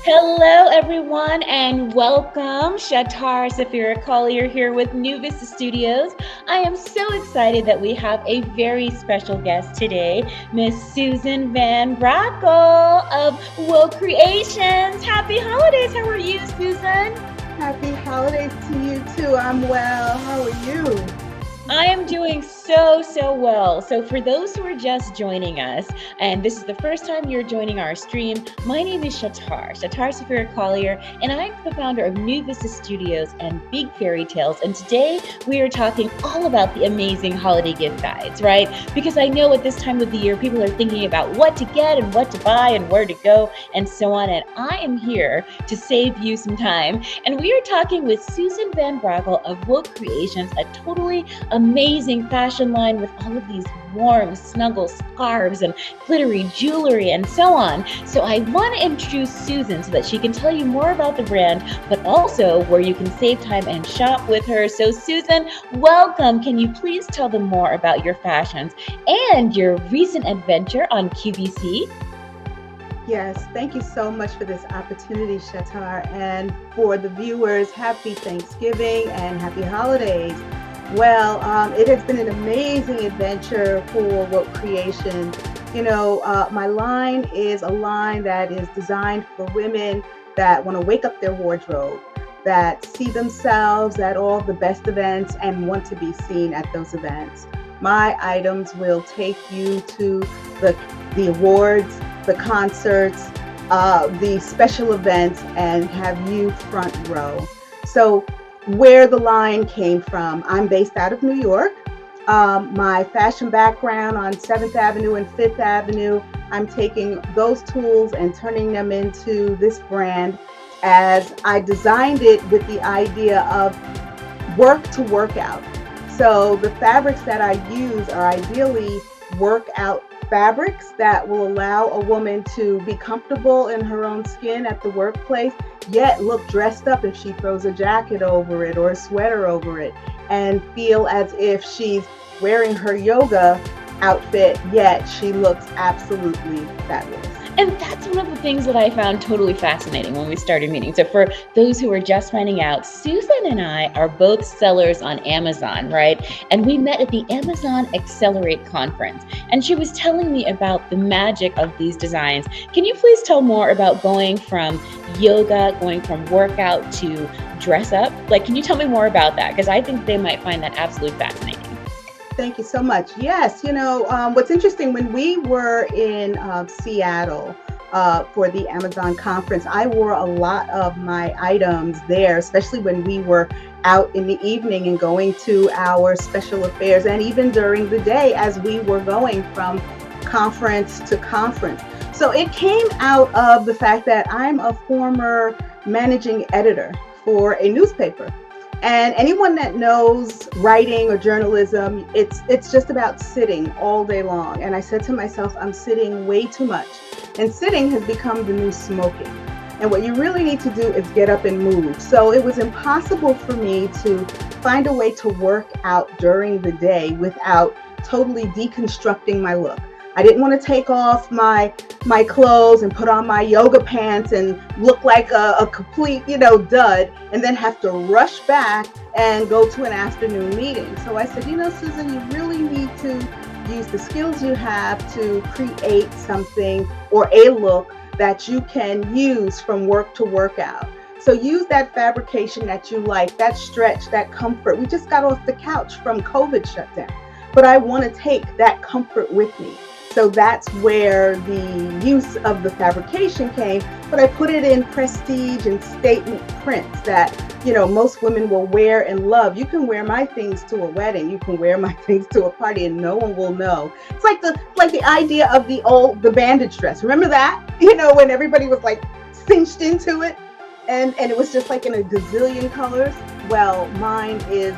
Hello, everyone, and welcome. Schatar Safira Collier here with New Vista Studios. I am so excited that we have a very special guest today, Miss Susan Van Brackle of Woke Creations. Happy holidays. How are you, Susan? Happy holidays to you too. I'm well. How are you? I am doing so well. So, for those who are just joining us, and this is the first time you're joining our stream, my name is Schatar Safira Collier, and I'm the founder of New Vista Studios and Big Fairy Tales. And today we are talking all about the amazing holiday gift guides, right? Because I know at this time of the year, people are thinking about what to get and what to buy and where to go and so on. And I am here to save you some time. And we are talking with Susan Van Brackle of Woke Creations, a totally amazing fashion line with all of these warm, snuggle scarves and glittery jewelry and so on. So I want to introduce Susan so that she can tell you more about the brand, but also where you can save time and shop with her. So Susan, welcome. Can you please tell them more about your fashions and your recent adventure on QVC? Yes, thank you so much for this opportunity, Shatar. And for the viewers, happy Thanksgiving and happy holidays. Well, it has been an amazing adventure for Woke Creation. My line is a line that is designed for women that want to wake up their wardrobe, that see themselves at all the best events and want to be seen at those events. My items will take you to the awards, the concerts, the special events, and have you front row. So where the line came from, I'm based out of New York. My fashion background on 7th Avenue and 5th Avenue, I'm taking those tools and turning them into this brand as I designed it with the idea of work to workout. So the fabrics that I use are ideally workout fabrics that will allow a woman to be comfortable in her own skin at the workplace, yet look dressed up if she throws a jacket over it or a sweater over it, and feel as if she's wearing her yoga outfit, yet she looks absolutely fabulous. And that's one of the things that I found totally fascinating when we started meeting. So, for those who are just finding out, Susan and I are both sellers on Amazon, right? And we met at the Amazon Accelerate conference. And she was telling me about the magic of these designs. Can you please tell more about going from yoga, going from workout to dress up? Like, can you tell me more about that? Because I think they might find that absolutely fascinating. Thank you so much. Yes, what's interesting, when we were in Seattle for the Amazon conference, I wore a lot of my items there, especially when we were out in the evening and going to our special affairs, and even during the day as we were going from conference to conference. So it came out of the fact that I'm a former managing editor for a newspaper. And anyone that knows writing or journalism, it's just about sitting all day long. And I said to myself, I'm sitting way too much. And sitting has become the new smoking. And what you really need to do is get up and move. So it was impossible for me to find a way to work out during the day without totally deconstructing my look. I didn't want to take off my clothes and put on my yoga pants and look like a complete, dud, and then have to rush back and go to an afternoon meeting. So I said, Susan, you really need to use the skills you have to create something or a look that you can use from work to workout. So use that fabrication that you like, that stretch, that comfort. We just got off the couch from COVID shutdown, but I want to take that comfort with me. So that's where the use of the fabrication came, but I put it in prestige and statement prints that, most women will wear and love. You can wear my things to a wedding, you can wear my things to a party and no one will know. It's like the idea of the bandage dress. Remember that? When everybody was like cinched into it and it was just like in a gazillion colors. Well, mine is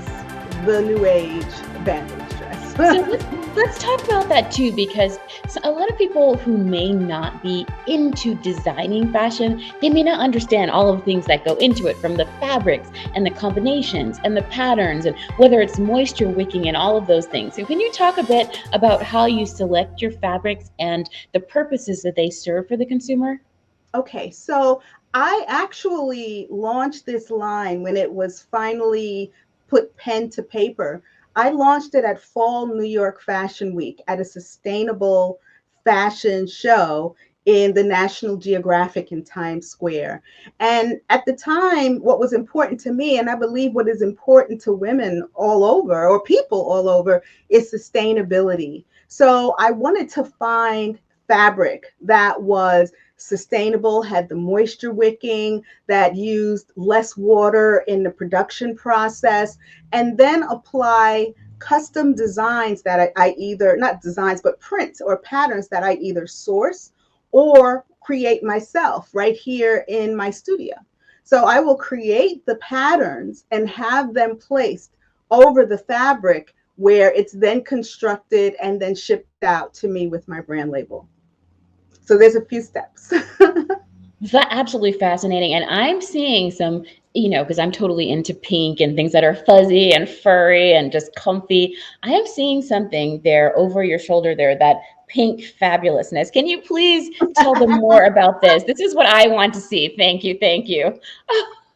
the new age bandage dress. So let's talk about that too, because a lot of people who may not be into designing fashion, they may not understand all of the things that go into it, from the fabrics and the combinations and the patterns and whether it's moisture wicking and all of those things. So can you talk a bit about how you select your fabrics and the purposes that they serve for the consumer? Okay, so I actually launched this line when it was finally put pen to paper. I launched it at Fall New York Fashion Week at a sustainable fashion show in the National Geographic in Times Square. And at the time, what was important to me, and I believe what is important to women all over or people all over, is sustainability. So I wanted to find fabric that was sustainable, had the moisture wicking, that used less water in the production process, and then apply custom designs that I either, not designs, but prints or patterns that I either source or create myself right here in my studio. So I will create the patterns and have them placed over the fabric where it's then constructed and then shipped out to me with my brand label. So there's a few steps. Absolutely fascinating. And I'm seeing some, because I'm totally into pink and things that are fuzzy and furry and just comfy. I am seeing something there over your shoulder there, that pink fabulousness. Can you please tell them more about this? This is what I want to see. Thank you. Thank you.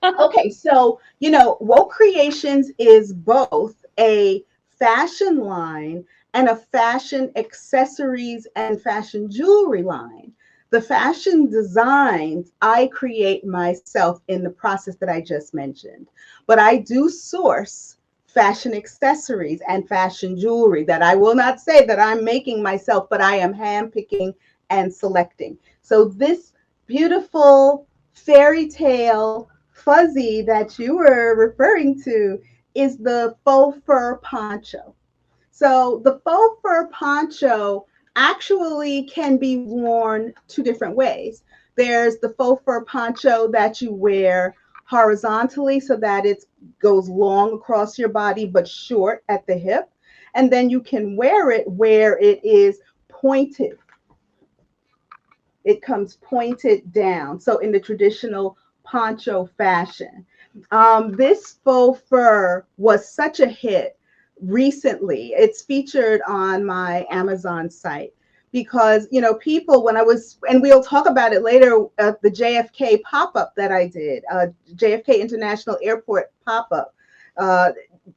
Okay, so Woke Creations is both a fashion line and a fashion accessories and fashion jewelry line. The fashion designs I create myself in the process that I just mentioned, but I do source fashion accessories and fashion jewelry that I will not say that I'm making myself, but I am handpicking and selecting. So this beautiful fairy tale fuzzy that you were referring to is the faux fur poncho. So the faux fur poncho actually can be worn two different ways. There's the faux fur poncho that you wear horizontally so that it goes long across your body but short at the hip. And then you can wear it where it is pointed, it comes pointed down. So in the traditional poncho fashion. This faux fur was such a hit recently. It's featured on my Amazon site because people, when I was, and we'll talk about it later, the JFK pop-up that I did, JFK International Airport pop-up. uh,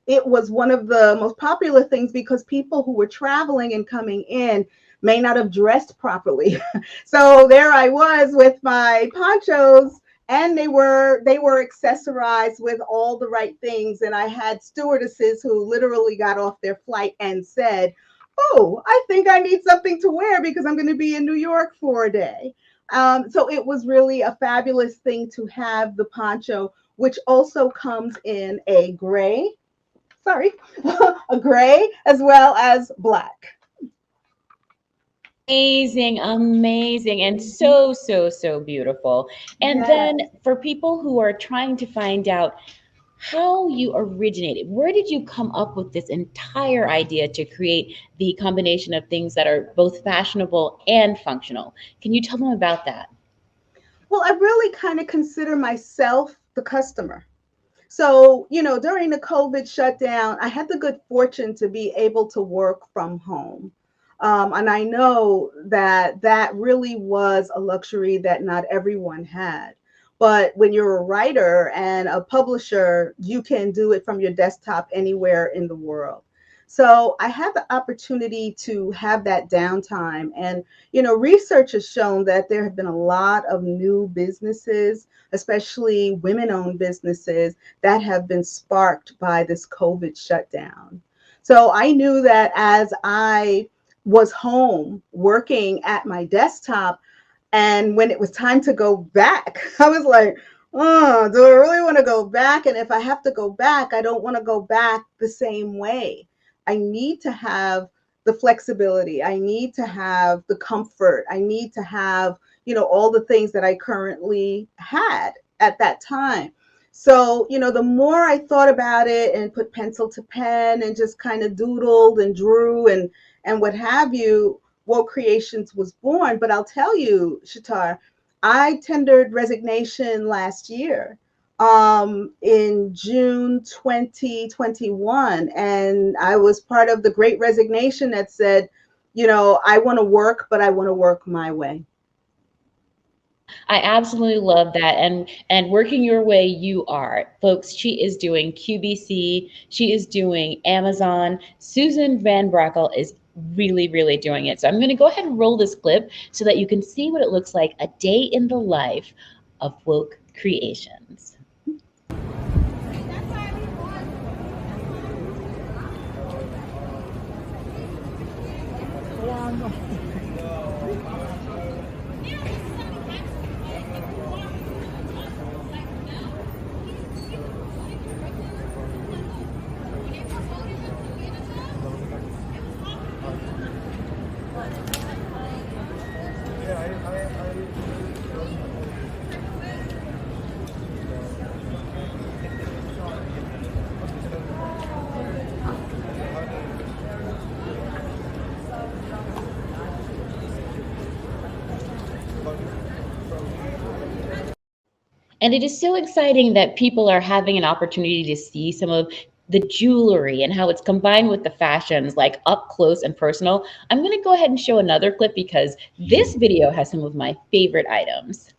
it was one of the most popular things because people who were traveling and coming in may not have dressed properly. So there I was with my ponchos, and they were accessorized with all the right things, and I had stewardesses who literally got off their flight and said, "Oh, I think I need something to wear because I'm going to be in New York for a day." So it was really a fabulous thing to have the poncho, which also comes in a gray, sorry, a gray as well as black. Amazing, amazing, and so, so, so beautiful. And Yes. then for people who are trying to find out how you originated, where did you come up with this entire idea to create the combination of things that are both fashionable and functional? Can you tell them about that? Well, I really kind of consider myself the customer. So, during the COVID shutdown, I had the good fortune to be able to work from home. And I know that that really was a luxury that not everyone had. But when you're a writer and a publisher, you can do it from your desktop anywhere in the world. So I had the opportunity to have that downtime. And, research has shown that there have been a lot of new businesses, especially women owned businesses, that have been sparked by this COVID shutdown. So I knew that as I was home working at my desktop, and when it was time to go back, I was like, oh, do I really want to go back? And if I have to go back, I don't want to go back the same way. I need to have the flexibility. I need to have the comfort. I need to have, all the things that I currently had at that time. So, the more I thought about it and put pencil to pen and just kind of doodled and drew and what have you, Woke Creations was born. But I'll tell you, Schatar, I tendered resignation last year, in June 2021. And I was part of the great resignation that said, I want to work, but I want to work my way. I absolutely love that. And working your way, you are. Folks, she is doing QVC, she is doing Amazon. Susan Van Brackle is really, really doing it. So I'm going to go ahead and roll this clip so that you can see what it looks like a day in the life of woke creations. And it is so exciting that people are having an opportunity to see some of the jewelry and how it's combined with the fashions, like up close and personal. I'm going to go ahead and show another clip because this video has some of my favorite items.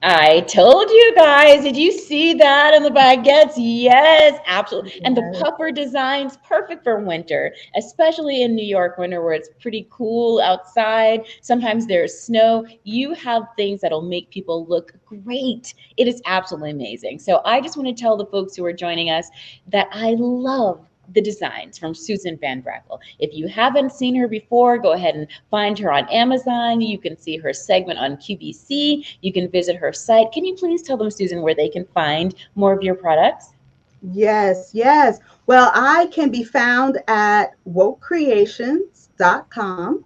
I told you guys. Did you see that in the baguettes? Yes, absolutely. And the Yes. puffer designs, perfect for winter, especially in New York winter where it's pretty cool outside. Sometimes there's snow. You have things that'll make people look great. It is absolutely amazing. So I just want to tell the folks who are joining us that I love the designs from Susan Van Brackle. If you haven't seen her before, go ahead and find her on Amazon. You can see her segment on QVC. You can visit her site. Can you please tell them, Susan, where they can find more of your products? Yes, yes. Well, I can be found at wokecreations.com.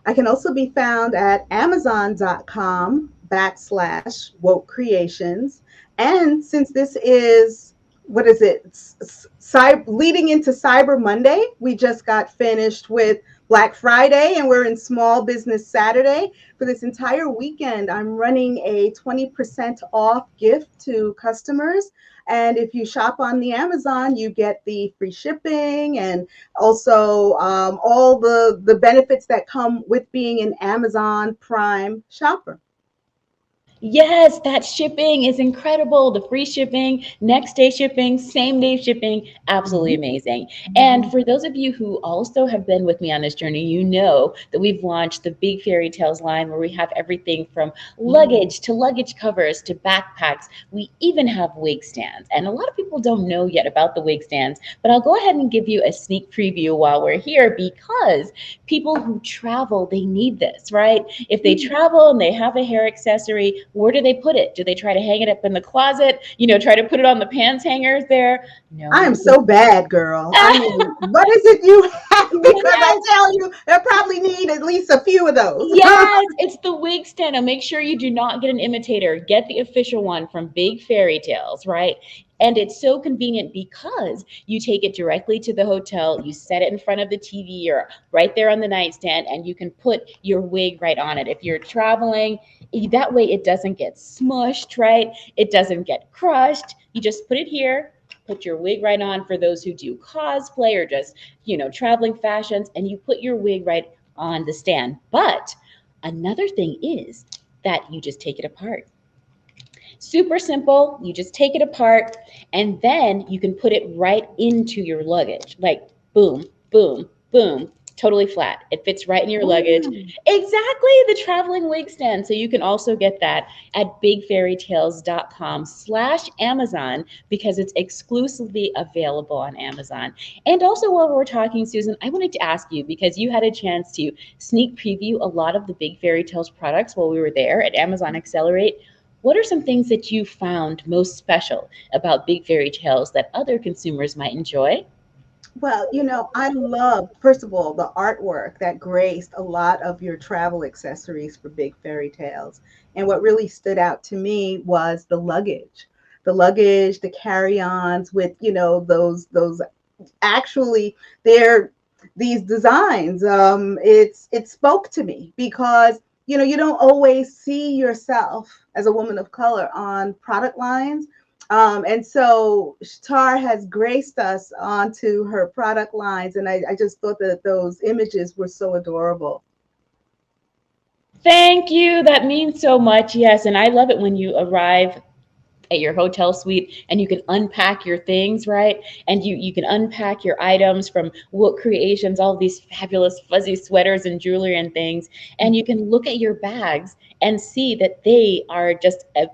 I can also be found at amazon.com/woke creations. And since this is, what is it, leading into Cyber Monday, we just got finished with Black Friday and we're in Small Business Saturday. For this entire weekend, I'm running a 20% off gift to customers. And if you shop on the Amazon, you get the free shipping and also all the benefits that come with being an Amazon Prime shopper. Yes, that shipping is incredible. The free shipping, next day shipping, same day shipping, absolutely Mhm, amazing. And mhm, for those of you who also have been with me on this journey, you know that we've launched the Big Fairy Tales line where we have everything from mhm. luggage to luggage covers to backpacks. We even have wig stands. And a lot of people don't know yet about the wig stands, but I'll go ahead and give you a sneak preview while we're here because people who travel, they need this, right? If they travel and they have a hair accessory, where do they put it? Do they try to hang it up in the closet? Try to put it on the pants hangers there? I am No. so bad, girl. I mean, what is it you have? Because I tell you, I probably need at least a few of those. Yes, it's the wig stand. Now make sure you do not get an imitator. Get the official one from Big Fairy Tales, right? And it's so convenient because you take it directly to the hotel, you set it in front of the TV or right there on the nightstand, and you can put your wig right on it. If you're traveling, that way it doesn't get smushed, right? It doesn't get crushed. You just put it here, put your wig right on for those who do cosplay or just, traveling fashions, and you put your wig right on the stand. But another thing is that you just take it apart. Super simple. You just take it apart and then you can put it right into your luggage. Like boom, boom, boom. totally flat. It fits right in your luggage. Oh, Exactly, the traveling wig stand. So you can also get that at bigfairytales.com/Amazon because it's exclusively available on Amazon. And also, while we're talking, Susan, I wanted to ask you because you had a chance to sneak preview a lot of the Big Fairy Tales products while we were there at Amazon Accelerate. What are some things that you found most special about Big Fairy Tales that other consumers might enjoy? well, I love, first of all, the artwork that graced a lot of your travel accessories for Big Fairy Tales. And what really stood out to me was the luggage. The luggage, the carry-ons with, those actually they're these designs. It spoke to me because you don't always see yourself as a woman of color on product lines. And so Shtar has graced us onto her product lines, and I just thought that those images were so adorable. Thank you. That means so much. Yes. And I love it when you arrive at your hotel suite and you can unpack your things, right? And you can unpack your items from Wook Creations, all these fabulous fuzzy sweaters and jewelry and things, and you can look at your bags and see that they are just a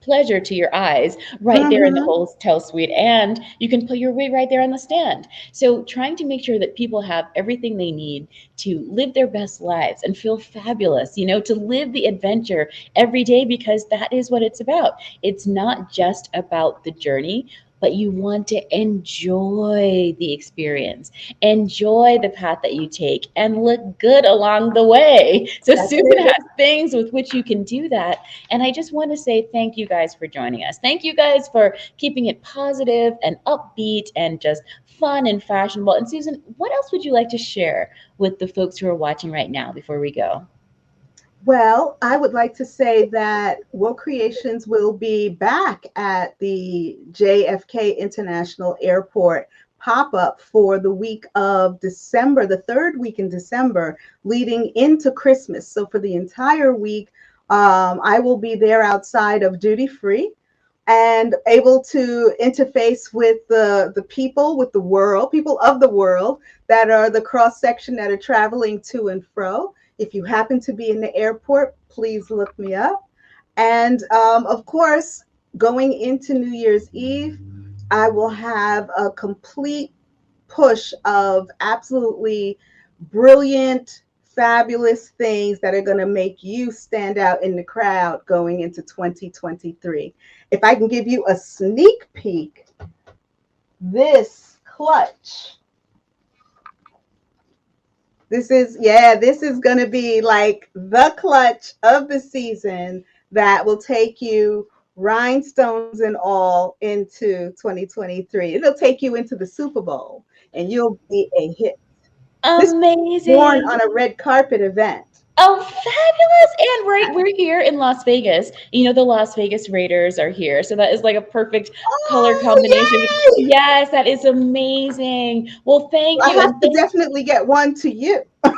pleasure to your eyes right there in the Hmm. hotel suite, and you can put your wig right there on the stand. So trying to make sure that people have everything they need to live their best lives and feel fabulous, to live the adventure every day, because that is what it's about. It's not just about the journey, but you want to enjoy the experience, enjoy the path that you take, and look good along the way. So, That's Susan it. has things with which you can do that. And I just want to say thank you guys for joining us. Thank you guys for keeping it positive and upbeat and just fun and fashionable. And, Susan, what else would you like to share with the folks who are watching right now before we go? Well, I would like to say that Woke Creations will be back at the JFK International Airport pop up for the week of December, the third week in December, leading into Christmas. So, for the entire week, I will be there outside of duty free and able to interface with the people, with the world, people of the world that are the cross section that are traveling to and fro. If you happen to be in the airport, please look me up. And of course, going into New Year's Eve, I will have a complete push of absolutely brilliant, fabulous things that are going to make you stand out in the crowd going into 2023. If I can give you a sneak peek, this clutch, this is going to be like the clutch of the season that will take you rhinestones and all into 2023. It'll take you into the Super Bowl and you'll be a hit. This was worn Amazing. on a red carpet event. Oh, fabulous. And we're here in Las Vegas. The Las Vegas Raiders are here. So that is like a perfect color Oh, combination. yay! Yes, that is amazing. Well, thank I you. have And to thank definitely get one to you Yes,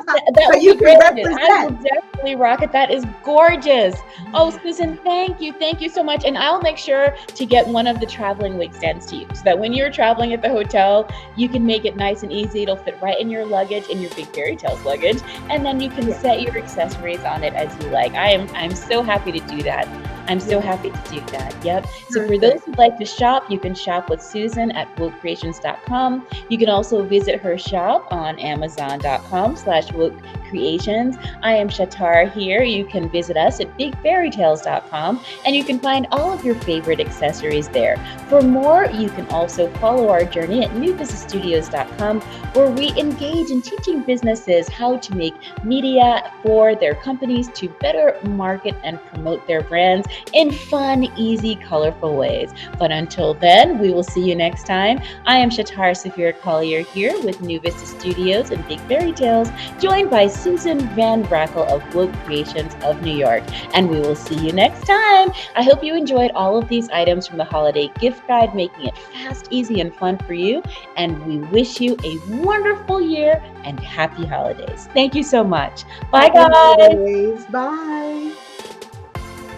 that so will you be can great. I will represent. definitely rock it. That is gorgeous. Oh, Susan, thank you. Thank you so much. And I'll make sure to get one of the traveling wig stands to you so that when you're traveling at the hotel, you can make it nice and easy. It'll fit right in your luggage, in your Big Fairy Tales luggage, and then you can Yeah, set your accessories on it as you like. I'm so happy to do that. I'm so yeah, happy to do that. Yep. So for those perfect. who'd like to shop, you can shop with Susan at WokeCreations.com. You can also visit her shop on Amazon.com/WokeCreations. I am Schatar here. You can visit us at BigFairyTales.com and you can find all of your favorite accessories there. For more, you can also follow our journey at NewBusinessStudios.com, where we engage in teaching businesses how to make media for their companies to better market and promote their brands in fun, easy, colorful ways. But until then, we will see you next time. I am Schatar Safir Collier here with New Vista Studios and Big Fairy Tales, joined by Susan Van Brackle of Woke Creations of New York. And we will see you next time. I hope you enjoyed all of these items from the holiday gift guide, making it fast, easy, and fun for you. And we wish you a wonderful year and happy holidays. Thank you so much. Bye, Happy guys. holidays. Bye.